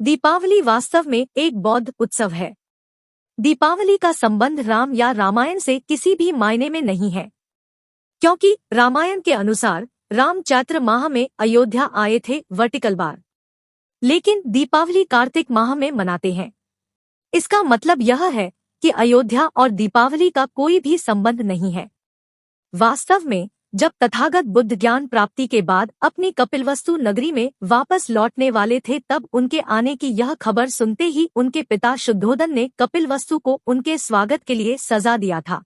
दीपावली वास्तव में एक बौद्ध उत्सव है। दीपावली का संबंध राम या रामायण से किसी भी मायने में नहीं है, क्योंकि रामायण के अनुसार राम चैत्र माह में अयोध्या आए थे वर्टिकल बार, लेकिन दीपावली कार्तिक माह में मनाते हैं। इसका मतलब यह है कि अयोध्या और दीपावली का कोई भी संबंध नहीं है। वास्तव में जब तथागत बुद्ध ज्ञान प्राप्ति के बाद अपनी कपिलवस्तु नगरी में वापस लौटने वाले थे, तब उनके आने की यह खबर सुनते ही उनके पिता शुद्धोधन ने कपिलवस्तु को उनके स्वागत के लिए सजा दिया था।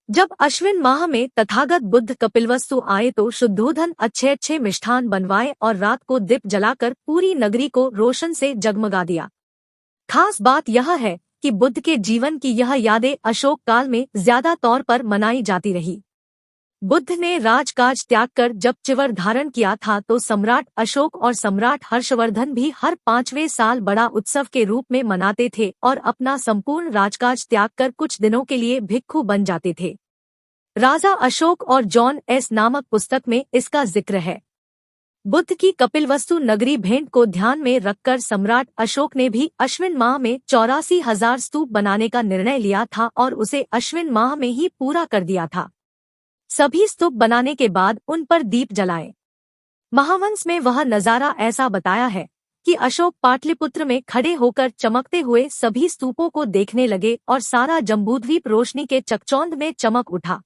जब अश्विन माह में तथागत बुद्ध कपिलवस्तु आए तो शुद्धोधन अच्छे अच्छे मिष्ठान बनवाए और रात को दीप जलाकर पूरी नगरी को रोशन से जगमगा दिया। खास बात यह है कि बुद्ध के जीवन की यह यादें अशोक काल में ज्यादा तौर पर मनाई जाती रही। बुद्ध ने राजकाज त्याग कर जब चिवर धारण किया था तो सम्राट अशोक और सम्राट हर्षवर्धन भी हर 5वें साल बड़ा उत्सव के रूप में मनाते थे और अपना संपूर्ण राजकाज त्याग कर कुछ दिनों के लिए भिक्षु बन जाते थे। राजा अशोक और जॉन एस नामक पुस्तक में इसका जिक्र है। बुद्ध की कपिलवस्तु नगरी भेंट को ध्यान में रखकर सम्राट अशोक ने भी अश्विन माह में 84,000 स्तूप बनाने का निर्णय लिया था और उसे अश्विन माह में ही पूरा कर दिया था। सभी स्तूप बनाने के बाद उन पर दीप जलाएं। महावंश में वह नजारा ऐसा बताया है कि अशोक पाटलिपुत्र में खड़े होकर चमकते हुए सभी स्तूपों को देखने लगे और सारा जम्बूद्वीप रोशनी के चकचौंध में चमक उठा।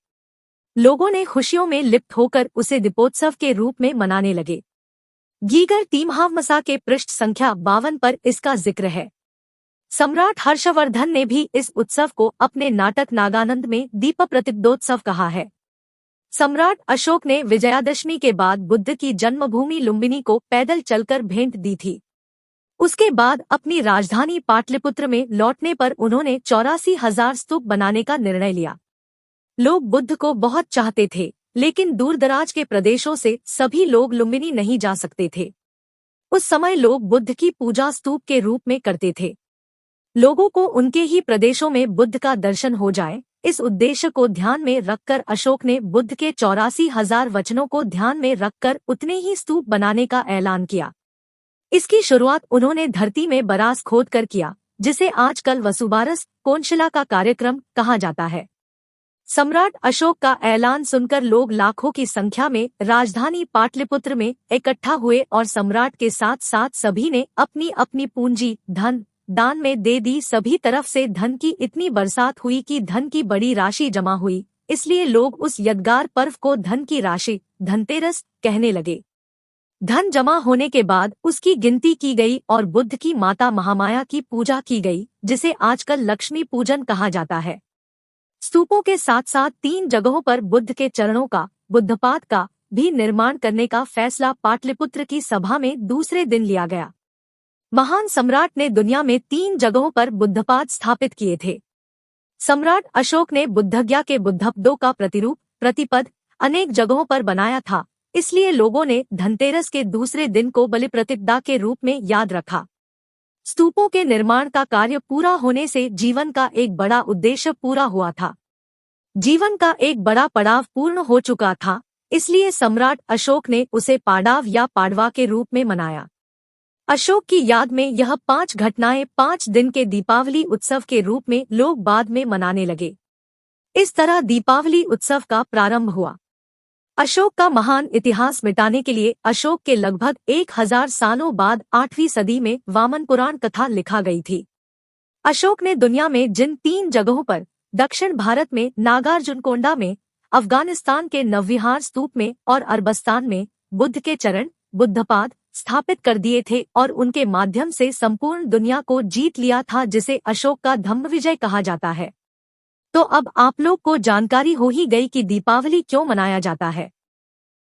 लोगों ने खुशियों में लिप्त होकर उसे दीपोत्सव के रूप में मनाने लगे। गीगर टीमहावमसा के पृष्ठ संख्या 52 पर इसका जिक्र है। सम्राट हर्षवर्धन ने भी इस उत्सव को अपने नाटक नागानंद में दीप प्रतिपदोत्सव कहा है। सम्राट अशोक ने विजयादशमी के बाद बुद्ध की जन्मभूमि लुम्बिनी को पैदल चलकर भेंट दी थी। उसके बाद अपनी राजधानी पाटलिपुत्र में लौटने पर उन्होंने 84,000 स्तूप बनाने का निर्णय लिया। लोग बुद्ध को बहुत चाहते थे, लेकिन दूरदराज के प्रदेशों से सभी लोग लुम्बिनी नहीं जा सकते थे। उस समय लोग बुद्ध की पूजा स्तूप के रूप में करते थे। लोगों को उनके ही प्रदेशों में बुद्ध का दर्शन हो जाए, इस उद्देश्य को ध्यान में रखकर अशोक ने बुद्ध के 84,000 वचनों को ध्यान में रखकर उतने ही स्तूप बनाने का ऐलान किया। इसकी शुरुआत उन्होंने धरती में बरास खोदकर किया, जिसे आजकल वसुबारस कोनशिला का कार्यक्रम कहा जाता है। सम्राट अशोक का ऐलान सुनकर लोग लाखों की संख्या में राजधानी पाटलिपुत्र में इकट्ठा हुए और सम्राट के साथ साथ सभी ने अपनी अपनी पूंजी धन दान में दे दी। सभी तरफ से धन की इतनी बरसात हुई कि धन की बड़ी राशि जमा हुई, इसलिए लोग उस यदगार पर्व को धन की राशि धनतेरस कहने लगे। धन जमा होने के बाद उसकी गिनती की गई और बुद्ध की माता महामाया की पूजा की गई, जिसे आजकल लक्ष्मी पूजन कहा जाता है। स्तूपों के साथ साथ 3 जगहों पर बुद्ध के चरणों का बुद्धपाद का भी निर्माण करने का फैसला पाटलिपुत्र की सभा में दूसरे दिन लिया गया। महान सम्राट ने दुनिया में 3 जगहों पर बुद्धपाद स्थापित किए थे। सम्राट अशोक ने बुद्धज्ञा के बुद्धपदों का प्रतिरूप प्रतिपद अनेक जगहों पर बनाया था, इसलिए लोगों ने धनतेरस के दूसरे दिन को बलिप्रतिपदा के रूप में याद रखा। स्तूपों के निर्माण का कार्य पूरा होने से जीवन का एक बड़ा उद्देश्य पूरा हुआ था। जीवन का एक बड़ा पड़ाव पूर्ण हो चुका था, इसलिए सम्राट अशोक ने उसे पाडाव या पाडवा के रूप में मनाया। अशोक की याद में यह 5 घटनाएं 5 दिन के दीपावली उत्सव के रूप में लोग बाद में मनाने लगे। इस तरह दीपावली उत्सव का प्रारंभ हुआ। अशोक का महान इतिहास मिटाने के लिए अशोक के लगभग 1000 सालों बाद 8वीं सदी में वामन पुराण कथा लिखा गई थी। अशोक ने दुनिया में जिन 3 जगहों पर दक्षिण भारत में नागार्जुनकोंडा में, अफगानिस्तान के नवविहार स्तूप में और अरबस्तान में बुद्ध के चरण बुद्धपाद स्थापित कर दिए थे और उनके माध्यम से संपूर्ण दुनिया को जीत लिया था, जिसे अशोक का धम्मविजय कहा जाता है। तो अब आप लोग को जानकारी हो ही गई कि दीपावली क्यों मनाया जाता है।